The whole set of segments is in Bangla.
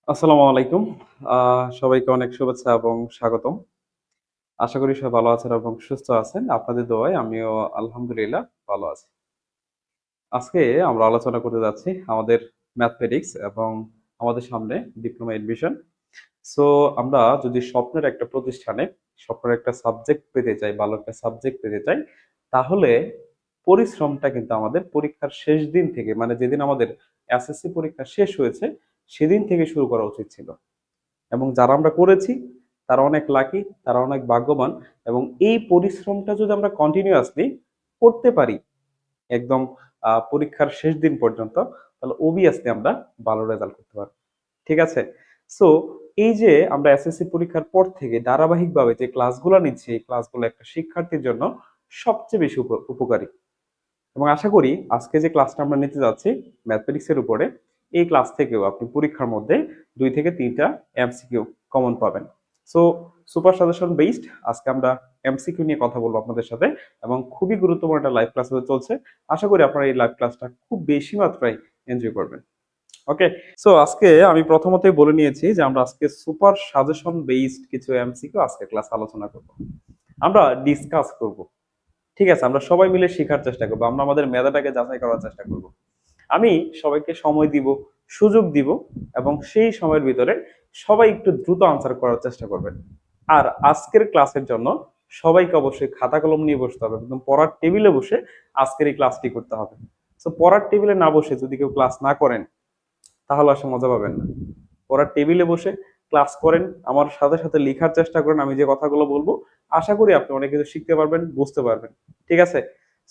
আসসালামু আলাইকুম। সবাইকে অনেক শুভেচ্ছা এবং স্বাগতম। আশা করি সবাই ভালো আছেন এবং সুস্থ আছেন। আপনাদের দোয়ায় আমিও আলহামদুলিল্লাহ ভালো আছি। আজকে আমরা আলোচনা করতে যাচ্ছি আমাদের ম্যাথমেটিক্স এবং আমাদের সামনে ডিপ্লোমা এডমিশন। সো আমরা যদি স্বপ্নের একটা প্রতিষ্ঠানে স্বপ্নের একটা সাবজেক্ট পেতে চাই, ভালো একটা সাবজেক্ট পেতে চাই, তাহলে পরিশ্রমটা কিন্তু আমাদের পরীক্ষার শেষ দিন থেকে মানে যেদিন আমাদের এসএসসি পরীক্ষা শেষ হয়েছে সেদিন থেকে শুরু করা উচিত ছিল। এবং যারা আমরা করেছি তারা অনেক লাকি, তারা অনেক ভাগ্যবান এবং এই পরিশ্রমটা যদি আমরা কন্টিনিউয়াসলি করতে পারি একদম পরীক্ষার শেষ দিন পর্যন্ত, তাহলে অবভিয়াসলি আমরা ভালো রেজাল্ট করতে পারবো। ঠিক আছে? সো এই যে আমরা এসএসসি পরীক্ষার পর থেকে ধারাবাহিকভাবে যে ক্লাসগুলো নিচ্ছি, এই ক্লাসগুলো একটা শিক্ষার্থীর জন্য সবচেয়ে বেশি উপকারী। এবং আশা করি আজকে যে ক্লাসটা আমরা নিতে যাচ্ছি ম্যাথমেটিক্স এর উপরে, এই ক্লাস থেকেও আপনি পরীক্ষার মধ্যে 2 থেকে 3টা এমসিকিউ কমন পাবেন। সো সুপার সাজেশন বেসড আজকে আমরা এমসিকিউ নিয়ে কথা বলবো আপনাদের সাথে এবং খুবই গুরুত্বপূর্ণ একটা লাইভ ক্লাস হতে চলছে। আশা করি আপনারা এই লাইভ ক্লাসটা খুব বেশি মাত্রায় এনজয় করবেন। ওকে, সো আজকে আমি প্রথমতই বলে নিয়েছি যে আমরা আজকে সুপার সাজেশন বেসড কিছু এমসিকিউ আজকে ক্লাস আলোচনা করব, আমরা ডিসকাস করব। ঠিক আছে, আমরা সবাই মিলে শেখার চেষ্টা করবো, আমরা আমাদের মেধাটাকে যাচাই করার চেষ্টা করব। আমি সবাইকে সময় দিব, সুযোগ দিব এবং সেই সময়ের ভিতরে সবাই একটু দ্রুত আনসার করার চেষ্টা করবেন। আর আজকের ক্লাসের জন্য সবাইকে অবশ্যই খাতা কলম নিয়ে বসতে হবে, একদম পড়ার টেবিলে বসে আজকের এই ক্লাসটি করতে হবে। তো পড়ার টেবিলে না বসে যদি কেউ ক্লাস না করেন তাহলে আসলে মজা পাবেন না। পড়ার টেবিলে বসে ক্লাস করেন, আমার সাথে সাথে লেখার চেষ্টা করেন, আমি যে কথাগুলো বলবো আশা করি আপনি অনেক কিছু শিখতে পারবেন, বুঝতে পারবেন। ঠিক আছে?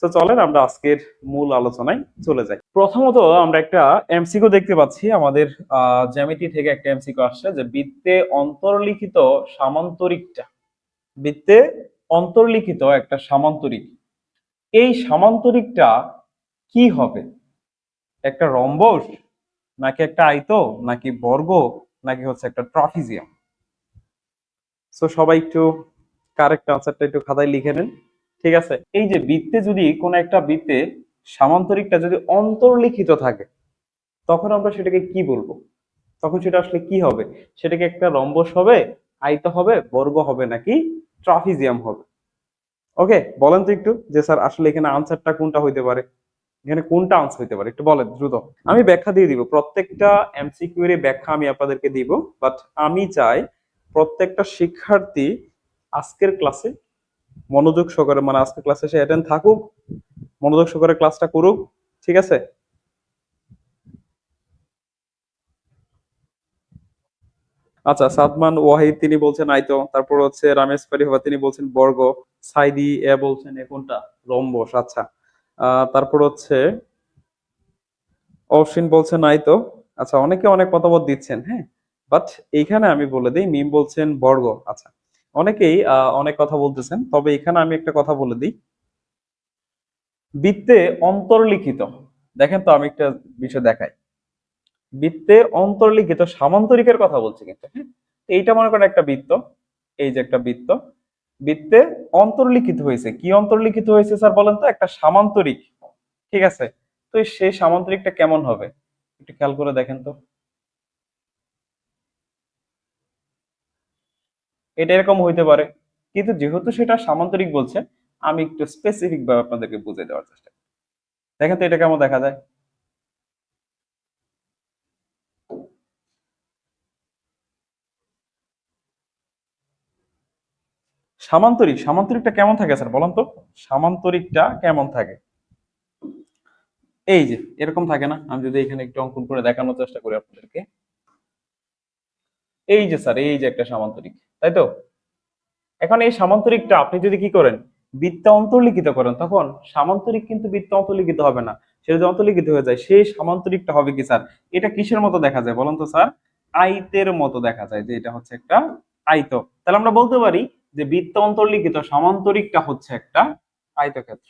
তো চলেন আমরা আজকের মূল আলোচনায় চলে যাই। প্রথমত আমরা একটা এমসিকিউ দেখতে পাচ্ছি আমাদের জ্যামিতি থেকে একটা এমসিকিউ আসছে যে বৃত্তে অন্তর্লিখিত সামান্তরিকটা, বৃত্তে অন্তর্লিখিত একটা সামান্তরিক, এই সামান্তরিকটা কি হবে? একটা রম্বস, নাকি একটা আয়ত, নাকি বর্গ, নাকি হচ্ছে একটা ট্রাপিজিয়াম? সো সবাই একটু কারেক্ট আনসারটা একটু খাতায় লিখে নেন। ঠিক আছে, এই যে বৃত্তে যদি কোন একটা বৃত্তে সামান্তরিকটা যদি অন্তর্লিখিত থাকে তখন আমরা সেটাকে কি বলবো? তখন সেটা আসলে কি হবে? সেটাকে একটা রম্বস হবে, আয়ত হবে, বর্গ হবে, নাকি ট্রাপিজিয়াম হবে? ওকে, বলেন তো একটু যে স্যার আসলে এখানে আনসারটা কোনটা হইতে পারে, এখানে কোনটা আনসার হইতে পারে, একটু বলেন দ্রুত। আমি ব্যাখ্যা দিয়ে দিব, প্রত্যেকটা এমসিকিউ এর ব্যাখ্যা আমি আপনাদেরকে দিব, বাট আমি চাই প্রত্যেকটা শিক্ষার্থী আজকের ক্লাসে মনোযোগ সহকারে, মানে আজকের ক্লাসে সে অ্যাটেন্ড থাকুক, মনোযোগ সহকারে ক্লাসটা করুক। ঠিক আছে? আচ্ছা, সাদমান ওয়াহিদ তিনি বলছেন আয়ত, তারপর হচ্ছে রামেশ পারিহবা তিনি বলছেন বর্গ, সাইদি এ বলছেন এ কোনটা, রম্বস। আচ্ছা, তারপর হচ্ছে অশ্বিন বলছেন আয়ত। আচ্ছা, অনেকে অনেক মতামত দিচ্ছেন, হ্যাঁ, বাট এইখানে আমি বলে দিই, মিম বলছেন বর্গ। আচ্ছা, অনেকেই অনেক কথা বলতেছেন, তবে এখানে আমি একটা কথা বলে দিই, বৃত্তে অন্তর্লিখিত, দেখেন তো আমি একটা বিষয় দেখাই, বৃত্তে অন্তর্লিখিত সামান্তরিকের কথা বলছি কিন্তু, হ্যাঁ, এইটা মনে করেন একটা বৃত্ত, এই যে একটা বৃত্ত, বৃত্তে অন্তর্লিখিত হয়েছে, কি অন্তর্লিখিত হয়েছে স্যার বলেন তো? একটা সামান্তরিক। ঠিক আছে, তো সেই সামান্তরিকটা কেমন হবে একটু খেয়াল করে দেখেন তো। এটা এরকম হইতে পারে, কিন্তু যেহেতু সেটা সামান্তরিক বলছে, আমি একটু স্পেসিফিক ভাবে আপনাদেরকে বুঝিয়ে দেওয়ার চেষ্টা করি। দেখেন তো এটা কেমন দেখা যায়। সামান্তরিকটা কেমন থাকে স্যার বলেন তো? সামান্তরিকটা কেমন থাকে? এই যে এরকম থাকে না? আমি যদি এখানে একটু অঙ্কন করে দেখানোর চেষ্টা করি আপনাদেরকে, এই যে স্যার এই যে একটা সামান্তরিক, তাই তো? এখন এই সামান্তরিকটা আপনি যদি কি করেন, বৃত্তে অন্তর্লিখিত করেন, তখন সামান্তরিক কিন্তু বৃত্তে অন্তর্লিখিত হবে না, সেটা যদি অন্তর্লিখিত হয়ে যায় সেই সামান্তরিকটা হবে কি স্যার? এটা কিসের মতো দেখা যায় বলুন তো স্যার? আয়তের মতো দেখা যায়, যে এটা হচ্ছে একটা আয়ত। তাহলে আমরা বলতে পারি যে বৃত্তে অন্তর্লিখিত সামান্তরিকটা হচ্ছে একটা আয়তক্ষেত্র।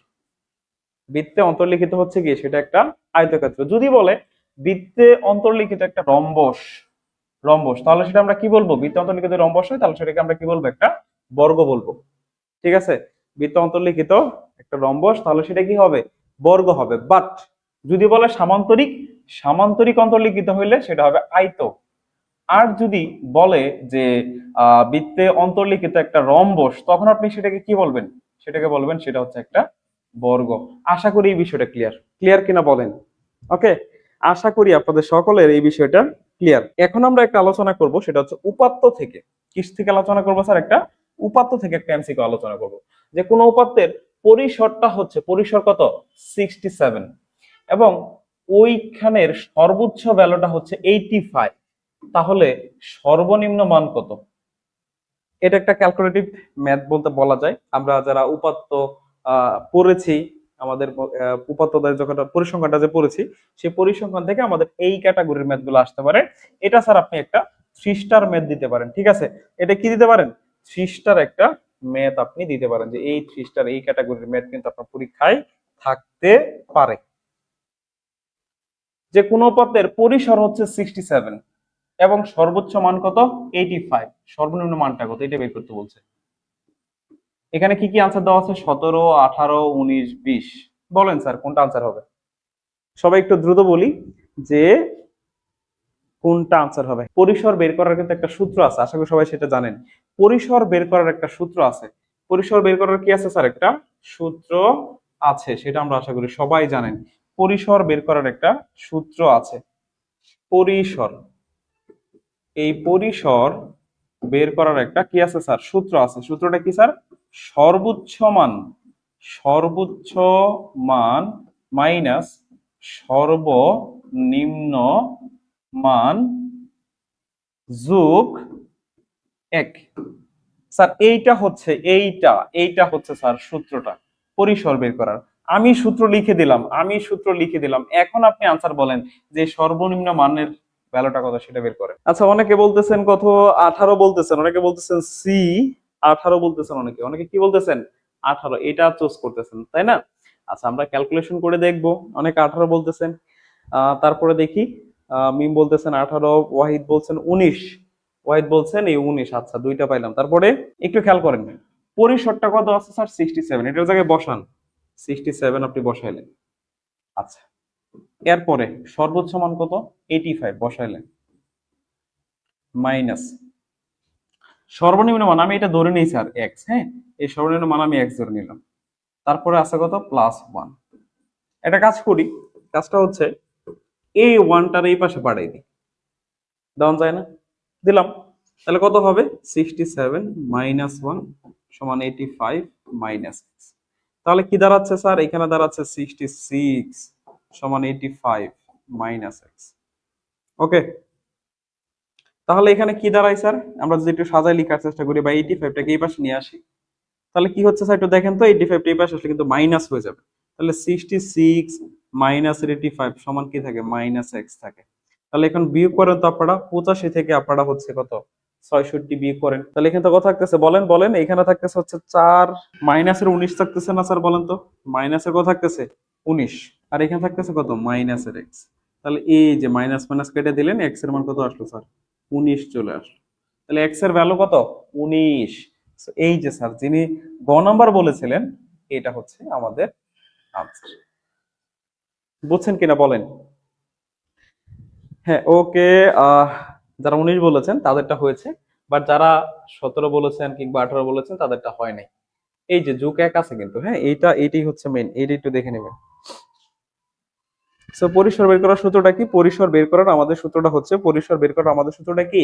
বৃত্তে অন্তর্লিখিত হচ্ছে কি, সেটা একটা আয়তক্ষেত্র। যদি বলে বৃত্তে অন্তর্লিখিত একটা রম্বস, রম্বস, তাহলে সেটা আমরা কি বলবো? বৃত্তে অন্তর্লিখিত রম্বস হয় তাহলে সেটাকে আমরা কি বলবো? একটা বর্গ বলবো। ঠিক আছে, বৃত্ত অন্তর্লিখিত একটা রম্বস, তাহলে সেটা কি হবে? বর্গ হবে। বাট যদি বলে সামান্তরিক, সামান্তরিক অন্তর্লিখিত হইলে সেটা হবে আয়ত। আর যদি বলে যে বৃত্তে অন্তর্লিখিত একটা রম্বস, তখন আপনি সেটাকে কি বলবেন? সেটাকে বলবেন সেটা হচ্ছে একটা বর্গ। আশা করি এই বিষয়টা ক্লিয়ার। ক্লিয়ার কিনা বলেন? ওকে, আশা করি আপনাদের সকলের এই বিষয়টা ক্লিয়ার। এখন আমরা একটা আলোচনা করব, সেটা হচ্ছে উপাত্ত থেকে। কিস থেকে আলোচনা করবো স্যার? একটা উপাত্ত থেকে একটা এমসিকিউ আলোচনা করব, যে কোন উপাত্তের পরিসরটা হচ্ছে, পরিসর কত? 67, এবং ওইখানের সর্বোচ্চ ভ্যালুটা হচ্ছে 85, তাহলে সর্বনিম্ন মান কত? এটা একটা ক্যালকুলেটিভ ম্যাথ বলতে বলা যায়। আমরা যারা উপাত্ত পড়েছি, আমাদের উপাত্তদের যখন পরিসংখ্যানটা যে পড়েছি, সেই পরিসংখ্যান থেকে আমাদের এই ক্যাটাগরির ম্যাথ গুলো আসতে পারে। এটা স্যার আপনি একটা 3 স্টার ম্যাথ দিতে পারেন, ঠিক আছে? এটা কি দিতে পারেন? 3 স্টার একটা ম্যাথ আপনি দিতে পারেন, যে এই 3 স্টার এই ক্যাটাগরির ম্যাথ কিন্তু আপনার পরীক্ষায় থাকতে পারে। যে কোনো উপাত্তের পরিসর হচ্ছে 67 এবং সর্বোচ্চ মান কত? 85, সর্বনিম্ন মানটা কত এটা বের করতে বলছে। এখানে কি কি আনসার দেওয়া আছে? 17, 18, 19, 20। বলেন স্যার কোনটা আনসার হবে? সবাই একটু দ্রুত বলি যে কোনটা আনসার হবে। পরিসর বের করার কিন্তু একটা সূত্র আছে, আশা করি সবাই সেটা জানেন। পরিসর বের করার একটা সূত্র আছে। পরিসর বের করার কি আছে স্যার? একটা সূত্র আছে, সেটা আমরা আশা করি সবাই জানেন। পরিসর বের করার একটা সূত্র আছে। পরিসর, এই পরিসর বের করার একটা কি আছে স্যার? সূত্র আছে। সূত্রটা কি স্যার? সর্বোচ্চ মান, সর্বোচ্চ মান মাইনাস সর্বনিম্ন মান যোগ 1। স্যার এইটা হচ্ছে স্যার সূত্রটা পরিসর বের করার। আমি সূত্র লিখে দিলাম, এখন আপনি আনসার বলেন যে সর্বনিম্ন মানের ভ্যালুটা কত সেটা বের করেন। আচ্ছা, অনেকে বলতেছেন কত? 18 বলতেছেন, অনেকে বলতেছেন সি 18 বলতেছেন, অনেকে অনেকে কি বলতেছেন? 18, এটা চুজ করতেছেন, তাই না? আচ্ছা, আমরা ক্যালকুলেশন করে দেখব। অনেকে 18 বলতেছেন। তারপরে দেখি, মিম বলতেছেন 18, ওয়াহিদ বলছেন 19, ওয়াহিদ বলছেন এই 19। আচ্ছা, দুইটা পাইলাম। তারপরে একটু খেয়াল করেন, পরিসরটা কত আছে স্যার? 67, এটার জায়গায় বসান 67, আপনি বসাইলেন। আচ্ছা, এরপরে সর্বোচ্চ মান কত? 85 বসাইলেন, মাইনাস সর্বনিম্ন মান, আমি এটা ধরে নিই স্যার x, হ্যাঁ, এই সর্বনিম্ন মান আমি x ধরে নিলাম। তারপরে আছে কত? +1। একটা কাজ করি, কাজটা হচ্ছে এই ওয়ানটার এই পাশে বাড়াই দিই, দেওয়া যায় না? দিলাম। তাহলে কত হবে? 67 মাইনাস 1 সমান 85 মাইনাস x। তাহলে কি দাঁড়াচ্ছে স্যার? এখানে দাঁড়াচ্ছে 66 সমান 85 মাইনাস x। ওকে, তাহলে এখানে কি দাঁড়ায় স্যার? আমরা যদি একটু সাজায় লেখার চেষ্টা করি বা 85টাকে এই পাশে নিয়ে আসি, তাহলে কি হচ্ছে স্যার একটু দেখেন তো। 85টা এই পাশে আসলে কিন্তু মাইনাস হয়ে যাবে। তাহলে 66 মাইনাস 85 সমান কি থাকে? মাইনাস x থাকে। তাহলে এখন বিয়োগ করেন তো আপনারা, 85 থেকে আপনারা হচ্ছে কত? 66 বিয়োগ করেন। তাহলে এখানে তো কত থাকতেছে? বলেন বলেন। এখানে থাকতেছে হচ্ছে 4, মাইনাসের 19 থাকতেছে না স্যার? বলেন তো, মাইনাসের কত থাকতেছে? 19, আর এখানে থাকতেছে কত? মাইনাসের x। তাহলে এই যে মাইনাস মাইনাস কেটে দিলেন, x এর মান কত আসলো স্যার? 19 চলে আসলো। তাহলে x এর ভ্যালু কত? 19। এই যে স্যার যিনি গ নাম্বার বলেছিলেন, এটা হচ্ছে আমাদের আনসার। বুঝছেন কিনা বলেন? হ্যাঁ, ওকে। যারা 19 বলেছেন তাদেরটা হয়েছে, বাট যারা 17 বলেছেন কিংবা 18 বলেছেন তাদেরটা হয় নাই। এই যে যোগ 1 আছে কিন্তু, হ্যাঁ, এইটাই হচ্ছে মেইন, এইটা একটু দেখে নেবেন। সো পরিসর বের করার সূত্রটা কি? পরিসর বের করার আমাদের সূত্রটা হচ্ছে, পরিসর বের করার আমাদের সূত্রটা কি?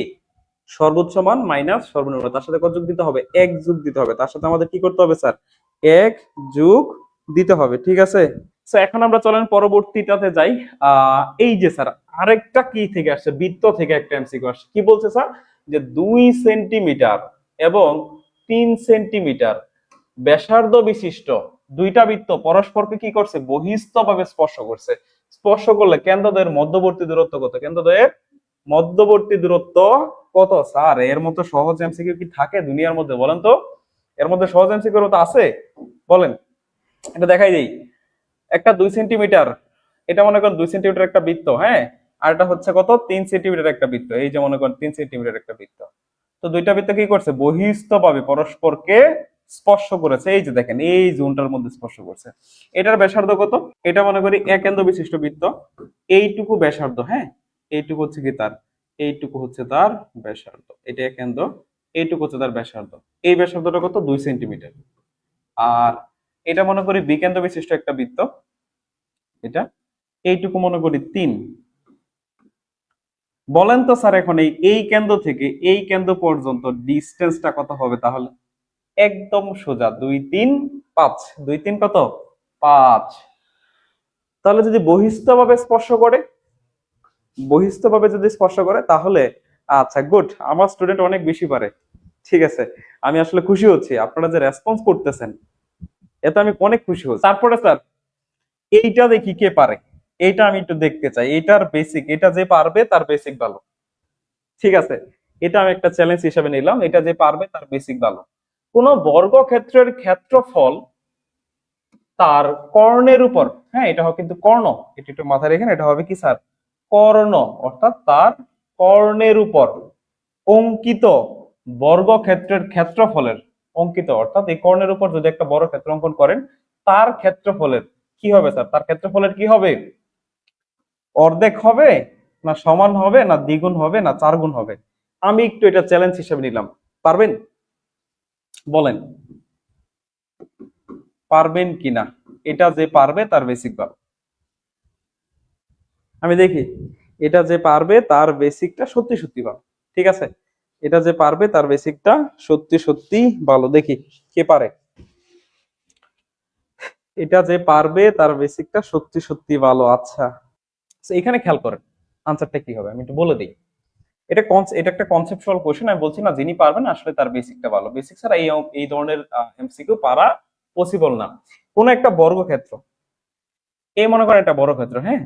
সর্বোচ্চ মান মাইনাস সর্বনিম্ন। তার সাথে কত যোগ দিতে হবে? 1 যোগ দিতে হবে। তার সাথে আমাদের কি করতে হবে স্যার? 1 যোগ দিতে হবে, ঠিক আছে? সো এখন আমরা চলেন পরবর্তীটাতে যাই। এই যে স্যার আরেকটা কি থেকে আসছে? বৃত্ত থেকে একটা এমসিকিউ আসছে। কি বলছে স্যার? যে 2 সেন্টিমিটার এবং 3 সেন্টিমিটার ব্যাসার্ধ বিশিষ্ট দুইটা বৃত্ত পরস্পরকে কি করছে? বহিস্থভাবে স্পর্শ করছে। স্পর্শ করলে কেন্দ্রদ্বয়ের মধ্যবর্তী দূরত্ব কত? কেন্দ্রদ্বয়ের মধ্যবর্তী দূরত্ব কত? স্যার এর মতো সহজ এমসিকিউ কি থাকে দুনিয়ার মধ্যে? বলেন তো, এর মধ্যে সহজ এমসিকিউ তো আছে? বলেন, এটা দেখাই দেই। একটা 2 সেন্টিমিটার, এটা মনে করেন 2 সেন্টিমিটার একটা বৃত্ত, হ্যাঁ, আর এটা হচ্ছে কত? 3 সেন্টিমিটার একটা বৃত্ত। এই যে মনে করেন 3 সেন্টিমিটার একটা বৃত্ত। তো দুইটা বৃত্ত কি করছে? বহিস্থভাবে পরস্পরকে স্পর্শ করেছে। এই যে দেখেন, এই জোনটার মধ্যে স্পর্শ করছে। এটার ব্যাসার্ধ কত? এটা মনে করি এক কেন্দ্র বিশিষ্ট বৃত্ত, এইটুকু ব্যাসার্ধ, হ্যাঁ, এইটুকু হচ্ছে কি তার এইটুকু হচ্ছে তার ব্যাসার্ধ, এটা কেন্দ্র, এইটুকু হচ্ছে তার ব্যাসার্ধ। এই ব্যাসার্ধটা কত? 2 সেন্টিমিটার। আর এটা মনে করি বিকেন্দ্র বিশিষ্ট একটা বৃত্ত, এটা এইটুকু মনে করি 3। বলেন তো স্যার এখন এই কেন্দ্র থেকে এই কেন্দ্র পর্যন্ত ডিস্টেন্সটা কত হবে তাহলে? একদম সোজা 2 3 5, 2 3 কত? 5। তাহলে যদি বহিস্থভাবে স্পর্শ করে, বহিস্থভাবে যদি স্পর্শ করে তাহলে আচ্ছা গুড, আমার স্টুডেন্ট অনেক বেশি পারে। ঠিক আছে, আমি আসলে খুশি হচ্ছি আপনারা যে রেসপন্স করতেছেন, এতে আমি অনেক খুশি হচ্ছি। তারপরে স্যার এইটা দেখি কে পারে, এইটা আমি একটু দেখতে চাই, এটার বেসিক, এটা যে পারবে তার বেসিক ভালো। ঠিক আছে, এটা আমি একটা চ্যালেঞ্জ হিসেবে নিলাম, এটা যে পারবে তার বেসিক ভালো। কোন বর্গক্ষেত্রের ক্ষেত্রফল তার কর্ণের উপর, হ্যাঁ এটা হবে কিন্তু কর্ণ, এটা একটু মাথায় রেখেন, এটা হবে কি স্যার? কর্ণ, অর্থাৎ তার কর্ণের উপর অঙ্কিত বর্গক্ষেত্রের ক্ষেত্রফলের, অঙ্কিত অর্থাৎ এই কর্ণের উপর যদি একটা বড় ক্ষেত্র অঙ্কন করেন, তার ক্ষেত্রফলের কি হবে স্যার? তার ক্ষেত্রফলের কি হবে? অর্ধেক হবে, না সমান হবে, না দ্বিগুণ হবে, না 4 গুণ হবে? আমি একটু এটা চ্যালেঞ্জ হিসেবে নিলাম, পারবেন? বলেন পারবেন কিনা? এটা যে পারবে তার বেসিক ভালো। আমি দেখি, এটা যে পারবে তার বেসিকটা সত্যি সত্যি ভালো। ঠিক আছে, এটা যে পারবে তার বেসিকটা সত্যি সত্যি ভালো, দেখি কে পারে। এটা যে পারবে তার বেসিকটা সত্যি সত্যি ভালো। আচ্ছা, এখানে খেয়াল করেন আনসারটা কি হবে, আমি একটু বলে দিই। এটা একটা কনসেপচুয়াল কোশ্চেন, আমি বলছি না যিনি পারবেন আসলে তার বেসিকটা ভালো, বেসিক ছাড়া এই ধরনের এমসিকিউ পারা পসিবল না। কোন একটা বর্গক্ষেত্র, এই মনে করেন একটা বর্গক্ষেত্র, হ্যাঁ,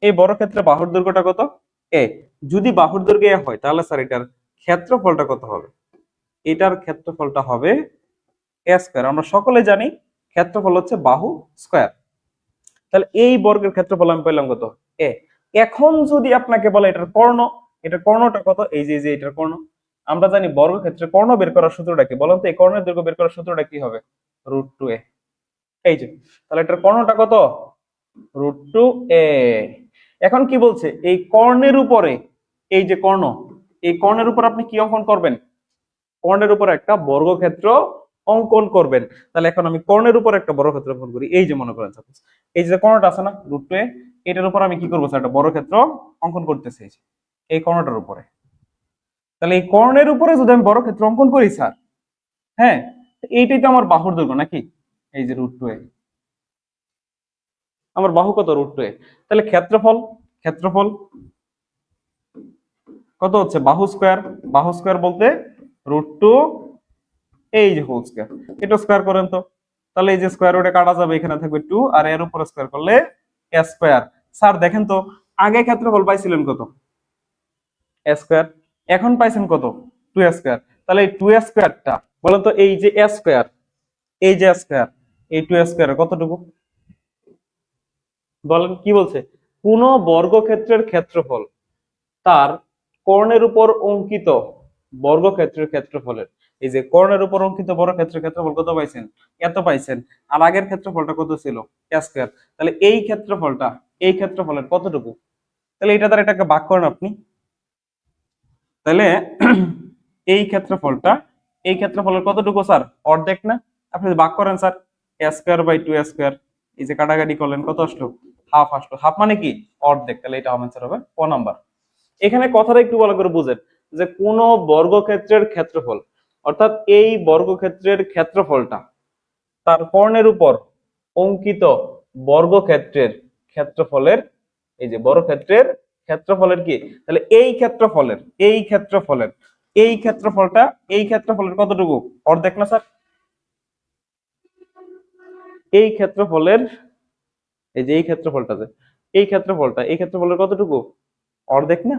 এই বর্গক্ষেত্রে বাহুর দৈর্ঘ্যটা কত? এ। যদি বাহুর দৈর্ঘ্য এ হয় তাহলে স্যার এটার ক্ষেত্রফলটা কত হবে? এটার ক্ষেত্রফলটা হবে এ স্কয়ার। আমরা সকলে জানি ক্ষেত্রফল হচ্ছে বাহু স্কয়ার। তাহলে এই বর্গের ক্ষেত্রফল আমি পেলাম কত? এ। এখন যদি আপনাকে বলে এটার কর্ণ, এটার কর্ণটা কত? এই যে এটার কর্ণ, আমরা জানি বর্গক্ষেত্রে কর্ণ বের করার সূত্রটা কি বলুন তো? এই কর্ণের দৈর্ঘ্য বের করার সূত্রটা কি হবে? √2a। এই যে, তাহলে এটার কর্ণটা কত? √2a। এখন কি বলছে? এই কর্ণের উপরে, এই যে কর্ণ, এই কর্ণের উপর আপনি কি অঙ্কন করবেন? কর্ণের উপর একটা বর্গক্ষেত্র অঙ্কন করবেন। তাহলে এখন আমি কর্ণের উপর একটা বর্গক্ষেত্র অঙ্কন করি। এই যে মনে করেন সাপোজ এই যে কর্ণটা আছে না √2a, এটার উপর আমি কি করবো স্যার? একটা বর্গক্ষেত্র অঙ্কন করতেছি এই কর্ণটার উপরে। তাহলে এই কর্ণের উপরে যদি আমি বর্গক্ষেত্র অঙ্কন করি স্যার, হ্যাঁ, এইটাই তো আমার বাহুর দৈর্ঘ্য নাকি? এই যে √2a, আমার বাহু কত? √2a। তাহলে ক্ষেত্রফল, ক্ষেত্রফল কত হচ্ছে? বাহু স্কয়ার, বাহু স্কয়ার বলতে √2 এই যে হোল স্কয়ার, এটা স্কয়ার করেন তো। তাহলে এই যে স্কয়ার রুটে কাটা যাবে, এখানে থাকবে 2, আর এর উপর স্কয়ার করলে a স্কয়ার। স্যার দেখেন তো, আগে ক্ষেত্রফল পাইছিলেন কত? a square. এখন পাইছেন কত? 2a square. তাহলে এই 2a স্কয়ারটা বলেন তো, এই যে a স্কয়ার, এই যে a স্কয়ার, এই 2a স্কয়ার কতটুকু? বলেন কি বলছে? কোন বর্গক্ষেত্রের ক্ষেত্রফল তার কর্ণের উপর অঙ্কিত বর্গক্ষেত্রের ক্ষেত্রফলের, এই যে কর্ণের উপর অঙ্কিত বর্গক্ষেত্রের ক্ষেত্রফল কত পাইছেন? এত পাইছেন। আর আগের ক্ষেত্রফলটা কত ছিল? a square. তাহলে এই ক্ষেত্রফলটা এই ক্ষেত্রফলের কতটুকু? তাহলে এটা দ্বারা এটাকে ভাগ করেন আপনি। তাহলে এই ক্ষেত্রফলটা এই ক্ষেত্রফলের কতটুকু স্যার? অর্ধেক না? আপনি ভাগ করেন sir, a square by 2a square, এই যে কাটাকাটি করলেন কত আসলো? হাফ আসলো। হাফ মানে কি? অর্ধেক। তাহলে এটা আনসার হবে ক নাম্বার। এখানে কথাটা একটু ভালো করে বুঝেন, যে কোন বর্গক্ষেত্রের ক্ষেত্রফল, অর্থাৎ এই বর্গক্ষেত্রের ক্ষেত্রফলটা তার কর্ণের উপর অঙ্কিত বর্গক্ষেত্রের ক্ষেত্রফলের, এই যে বর্গক্ষেত্রের ক্ষেত্রফলের কি? তাহলে এই ক্ষেত্রফলের, এই ক্ষেত্রফলের, এই ক্ষেত্রফলটা এই ক্ষেত্রফলের কতটুকু? অর্ধেক না স্যার? এই ক্ষেত্রফলের, এই যে এই ক্ষেত্রফলটা, যে এই ক্ষেত্রফলটা এই ক্ষেত্রফলের কতটুকু? অর্ধেক না?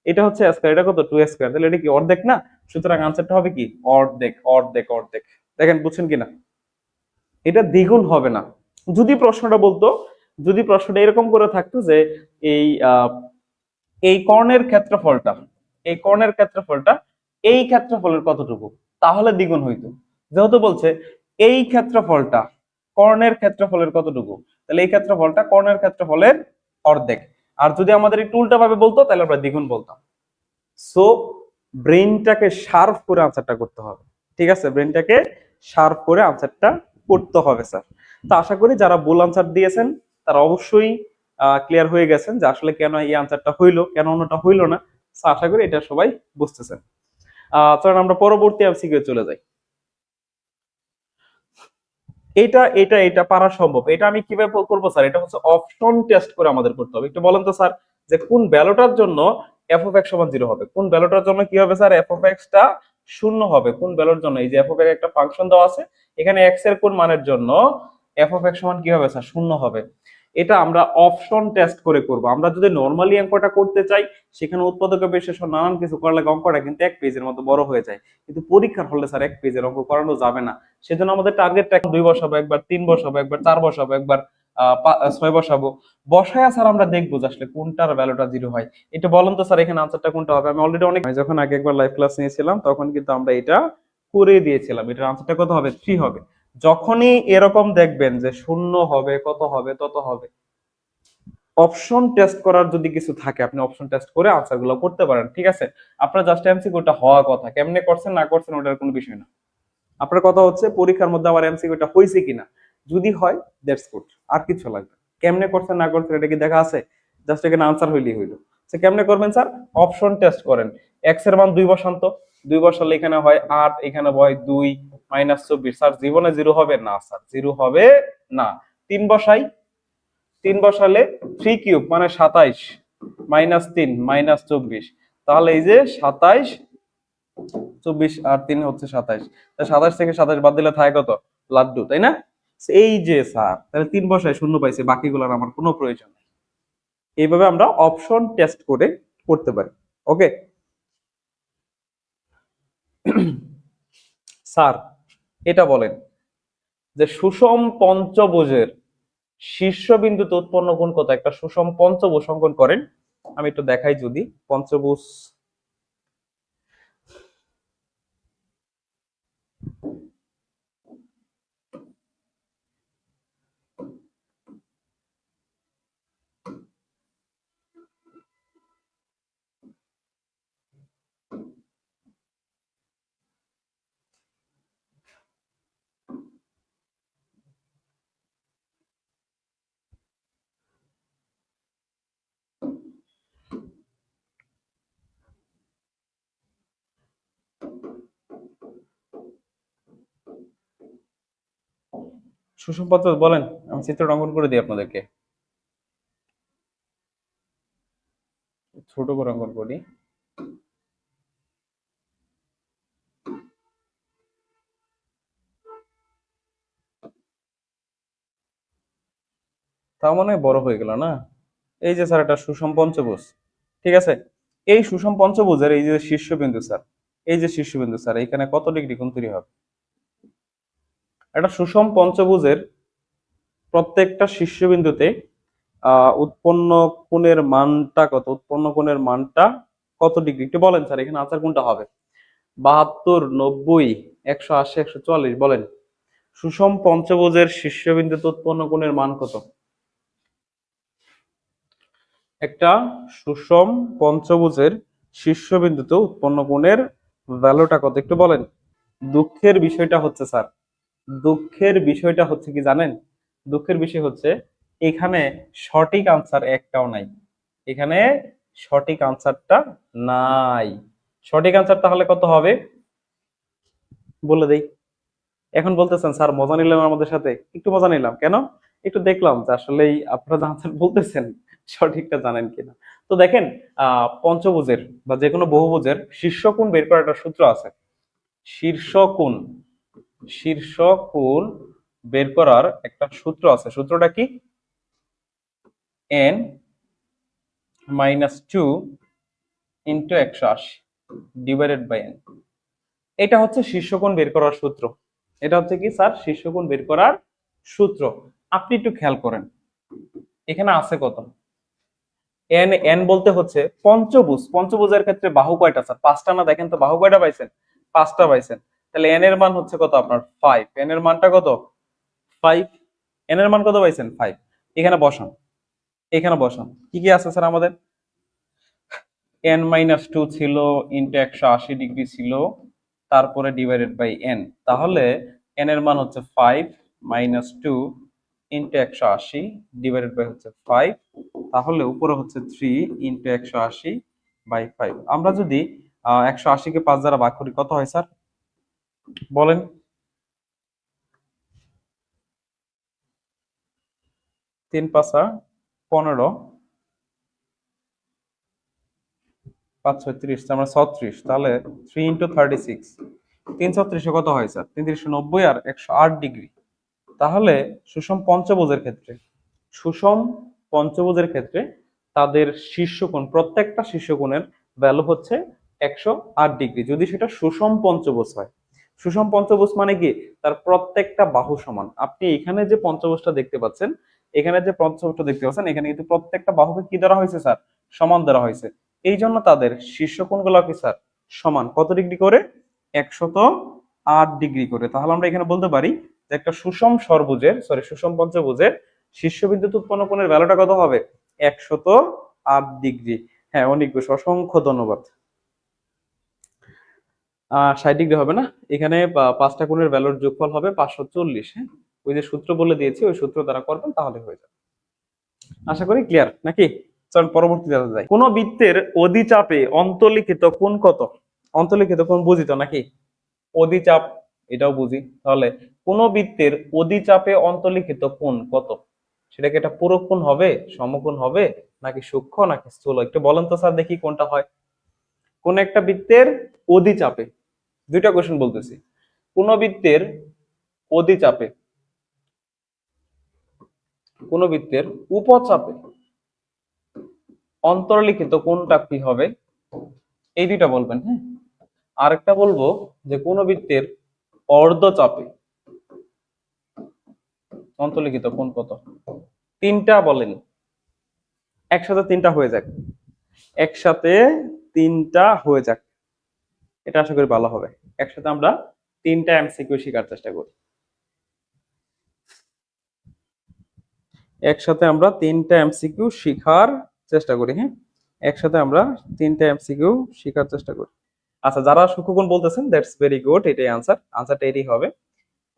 এটা হচ্ছে স্কয়ার, এটা কত? 2 স্কয়ার। তাহলে এটা কি অর্ধেক না? সুতরাং আনসারটা হবে কি? অর্ধেক, অর্ধেক, অর্ধেক। দেখেন বুঝছেন কিনা? এটা দ্বিগুণ হবে না। যদি প্রশ্নটা বলতো, যদি প্রশ্নটা এরকম করে থাকতো যে এই এই কর্ণের ক্ষেত্রফলটা, এই কর্ণের ক্ষেত্রফলটা এই ক্ষেত্রফলের কতটুকু, তাহলে দ্বিগুণ হইতো। যেহেতু বলছে এই ক্ষেত্রফলটা কর্ণের ক্ষেত্রফলের কতটুকু, তাহলে এই ক্ষেত্রফলটা কর্ণের ক্ষেত্রফলের অর্ধেক। আর যদি আমাদের একটু উল্টা ভাবে বলতো তাহলে আমরা দ্বিগুণ বলতাম। সো ব্রেনটাকে শার্প করে আনসারটা করতে হবে। ঠিক আছে, ব্রেনটাকে শার্প করে আনসারটা করতে হবে স্যার। তো আশা করি যারা ভুল আনসার দিয়েছেন তারা অবশ্যই ক্লিয়ার হয়ে গেছেন যে আসলে কেন এই আনসারটা হইলো, কেন অন্যটা হইলো না। আশা করি এটা সবাই বুঝতেছেন। চলেন আমরা পরবর্তী এমসিকিউ চলে যাই। এটা এটা এটা পারা সম্ভব। এটা আমি কিভাবে করবো স্যার? এটা হচ্ছে অপশন টেস্ট করে আমাদের করতে হবে। একটু বলেন তো স্যার, যে কোন ভ্যালুটার জন্য এফ অফ এক্স সমান 0 হবে, কোন ভ্যালুটার জন্য কি হবে স্যার এফ অফ এক্স টা 0 হবে, কোন ভ্যালুর জন্য? এই যে এফ অফ এক্স একটা ফাংশন দেওয়া আছে, এখানে এক্স এর কোন মানের জন্য এফ অফ এক্স সমান কি হবে স্যার 0 হবে। এটা আমরা অপশন টেস্ট করে করব। আমরা যদি নরমালি অঙ্কটা করতে চাই সেখানে উৎপাদকের বিশেষ নানান কিছু করা লাগে, অঙ্কটা কিন্তু এক পেজের মতো বড় হয়ে যায়। কিন্তু পরীক্ষার হলে স্যার এক পেজের অঙ্ক করানো যাবে না। সেজন্য আমাদের টার্গেটটা 2 বসাবো, একবার 3 বসাবো, একবার 4 বসাবো, একবার 6 বসাবো। বসায়া স্যার আমরা দেখবো যে আসলে কোনটার ভ্যালুটা 0 হয়। এটা বলেন তো স্যার এখানে আনসারটা কোনটা হবে? আমি অলরেডি অনেক যখন আগে একবার লাইভ ক্লাস নিয়েছিলাম তখন কিন্তু আমরা এটা করে দিয়েছিলাম। এটার আনসারটা কত হবে? 3 হবে। যখনই এরকম দেখবেন যে 0 হবে, কত হবে, তত হবে, অপশন টেস্ট করার যদি কিছু থাকে আপনি অপশন টেস্ট করে আনসার গুলো করতে পারেন। ঠিক আছে, আপনার জাস্ট এমসিকিউটা হওয়ার কথা, কেমনে করছেন না করছেন ওটার কোনো বিষয় না। আপনার কথা হচ্ছে পরীক্ষার মধ্যে আমার এমসিকিউটা হয়েছে কিনা, যদি হয় দ্যাটস গুড, আর কিছু লাগবে। কেমনে করছেন না করছেন এটা কি দেখা আছে? জাস্ট এখানে আনসার হইলেই হইলো। সে কেমনে করবেন স্যার? অপশন টেস্ট করেন। এক্স এর মান 2 বসান্ত, 2 বসালে এখানে হয় 8, এখানে হয় 2 -24। স্যার জীবনে 0 হবে না স্যার, 0 হবে না। 3 বসাই, 3 বসালে 3 কিউব মানে 27 -3 -24। তাহলে এই যে 27, 24 আর 3 হচ্ছে 27। তা 27 থেকে 27 বাদ দিলে থাকে কত? লাড্ডু, তাই না? এই যে স্যার তাহলে 3 বসায় 0 পাইছে, বাকিগুলোর আমার কোনো প্রয়োজন নেই। এইভাবে আমরা অপশন টেস্ট করে করতে পারি। ওকে স্যার, এটা বলেন যে সুষম পঞ্চভুজের শীর্ষবিন্দুতে উৎপন্ন কোণ কত? একটা সুষম পঞ্চভুজ অঙ্কন করেন। আমি একটু দেখাই যদি পঞ্চভুজ। সুষম পঞ্চভুজ বলেন, আমি চিত্রটা অঙ্কন করে দিই আপনাদেরকে, ছোট করে অঙ্কন করি। তার মানে বড় হয়ে গেল না? এই যে স্যার এটা সুষম পঞ্চভুজ, ঠিক আছে? এই সুষম পঞ্চভুজের এই যে শীর্ষবিন্দু স্যার, এই যে শীর্ষবিন্দু স্যার, এখানে কত ডিগ্রি কোণ তৈরি হবে? একটা সুষম পঞ্চভুজের প্রত্যেকটা শীর্ষবিন্দুতে উৎপন্ন কোণের মানটা কত? উৎপন্ন কোণের মানটা কত ডিগ্রি একটু বলেন স্যার, এখানে আনসার কোনটা হবে? 72, 90, 180, 144 বলেন। সুষম পঞ্চভুজের শীর্ষবিন্দুতে উৎপন্ন কোণের মান কত? একটা সুষম পঞ্চভুজের শীর্ষবিন্দুতে উৎপন্ন কোণের ভ্যালুটা কত একটু বলেন। দুঃখের বিষয়টা হচ্ছে স্যার, দুঃখের বিষয়টা হচ্ছে কি জানেন? দুঃখের বিষয় হচ্ছে এখানে সঠিক আনসার একটাও নাই। এখানে সঠিক আনসারটা নাই। সঠিক আনসার তাহলে কত হবে বলে দেই। এখন বলতেছেন স্যার মজা নিলাম আমাদের সাথে, একটু মজা নিলাম কেন? একটু দেখলাম যে আসলেই আপনারা আনসার বলতেছেন সঠিকটা জানেন কিনা। তো দেখেন, পঞ্চভুজের বা যে কোনো বহুভুজের শীর্ষকোণ বের করার একটা সূত্র আছে। শীর্ষকোণ, শীর্ষকোণ বের করার একটা সূত্র আছে। সূত্রটা কি? n -2 into 180 divided by n। এটা হচ্ছে শীর্ষকোণ বের করার সূত্র। এটা হচ্ছে কি স্যার? শীর্ষকোণ বের করার সূত্র। আপনি একটু খেয়াল করেন এখানে আছে কত? এন, এন বলতে হচ্ছে পঞ্চভুজ। পঞ্চভুজের ক্ষেত্রে বাহু কয়টা স্যার? 5টা না? দেখেন তো বাহু কয়টা পাইছেন? 5টা পাইছেন। তাহলে এন এর মান হচ্ছে কত আপনার? 5। এন এর মানটা কত? 5। এন এর মান কত পাইছেন? 5। এখানে বসান। এখানে বসান কি কি আছে স্যার আমাদের, n-2 ছিল, ইন্টু 180 ডিগ্রি ছিল, তারপরে ডিভাইডেড বাই n। তাহলে n এর মান হচ্ছে 5 - 2 ইন্টু 180 ডিভাইডেড বাই হচ্ছে 5। তাহলে উপরে হচ্ছে 3 ইন্টু 180/5। আমরা যদি 180-কে 5 দ্বারা ভাগ করি কত হয় স্যার বলেন? 3×5 = 15, 5×6 = 30, আমরা 36। তাহলে 3 ইন্টু 36, 336 কত হয় স্যার? 390 আর 108 ডিগ্রি। তাহলে সুষম পঞ্চভুজের ক্ষেত্রে, সুষম পঞ্চভুজের ক্ষেত্রে তাদের শীর্ষকোণ, প্রত্যেকটা শীর্ষকোণের ভ্যালু হচ্ছে 108 ডিগ্রি, যদি সেটা সুষম পঞ্চভুজ হয়। সুষম পঞ্চভুজ মানে কি, তার প্রত্যেকটা বাহু সমান। আপনি এখানে যে পঞ্চভুজটা দেখতে পাচ্ছেন, এখানে যে পঞ্চভুজটা দেখতে পাচ্ছেন, এখানে কিন্তু প্রত্যেকটা বাহুকে কি ধরা হয়েছে স্যার? সমান ধরা হয়েছে। এই জন্য তাদের শীর্ষকোণগুলো কি স্যার সমান, কত ডিগ্রি করে? 108 ডিগ্রি করে। তাহলে আমরা এখানে বলতে পারি যে একটা সুষম ষড়ভুজের, সুষম পঞ্চভুজের শীর্ষবিন্দুতে উৎপন্ন কোণের ভ্যালুটা কত হবে? 108 ডিগ্রি। হ্যাঁ, অনেক বেশি, অসংখ্য ধন্যবাদ। 60 ডিগ্রি হবে না, এখানে পাঁচটা কোণের ভ্যালুর যোগফল হবে 540। হ্যাঁ, ওই যে সূত্র বলে দিয়েছি, ওই সূত্র দ্বারা করবেন তাহলে হয়ে যাবে। আশা করি ক্লিয়ার নাকি? চল পরবর্তী যাওয়া যায়। কোন বৃত্তের অধিচাপে অন্তর্লিখিত কোণ কত? অন্তর্লিখিত কোণ বুঝি তো নাকি? অধিচাপ এটাও বুঝি। তাহলে কোন বৃত্তের অধিচাপে অন্তর্লিখিত কোণ কত? সেটা কি একটা পুরো কোণ হবে, সমকোণ হবে, নাকি সূক্ষ্ম, নাকি স্থূল? একটু বলেন তো স্যার দেখি কোনটা হয়। কোন একটা বৃত্তের অধিচাপে, দুইটা কোশ্চেন বলতেছি। কোন বৃত্তের অধিচাপে, কোন বৃত্তের উপচাপে অন্তর্লিখিত কোণটা কি হবে, এই দুইটা বলবেন। হ্যাঁ, আরেকটা বলবো যে কোন বৃত্তের অর্ধচাপে অন্তর্লিখিত কোণ কত। তিনটা বলেন, একসাথে তিনটা হয়ে যাক, একসাথে তিনটা হয়ে যাক, এটা আশা করি ভালো হবে। একসাথে আমরা তিনটা এমসিকিউ শেখার চেষ্টা করি, একসাথে আমরা তিনটা এমসিকিউ শেখার চেষ্টা করি। হ্যাঁ, একসাথে আমরা তিনটা এমসিকিউ শেখার চেষ্টা করি। আচ্ছা, যারা সূক্ষ্মকোণ বলতেছেন, দ্যাটস ভেরি গুড, এটাই আনসার, আনসারটা এটাই হবে।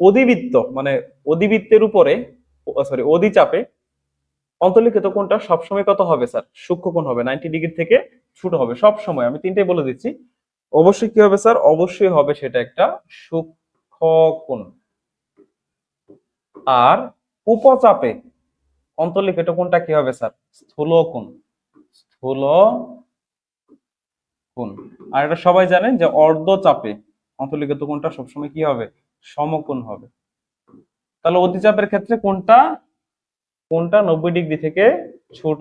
অধিবৃত্ত মানে অধিবৃত্তের উপরে, সরি অধিচাপে অন্তর্লিখিত কোণটা সবসময় কত হবে স্যার? সূক্ষ্মকোণ হবে, 90 ডিগ্রি থেকে ছোট হবে সব সময়। আমি তিনটাই বলে দিচ্ছি, অবশ্যই কি হবে স্যার? অবশ্যই হবে সেটা একটা সূক্ষ্মকোণ। আর উপচাপে অন্তর্লিখিত কোণটা কি হবে স্যার? স্থূলকোণ, স্থূলকোণ। আর এটা সবাই জানেন যে অর্ধচাপে অন্তর্লিখিত কোণটা সবসময় কি হবে? সমকোণ হবে। তাহলে অধিচাপের ক্ষেত্রে কোনটা, কোনটা 90 ডিগ্রি থেকে ছোট,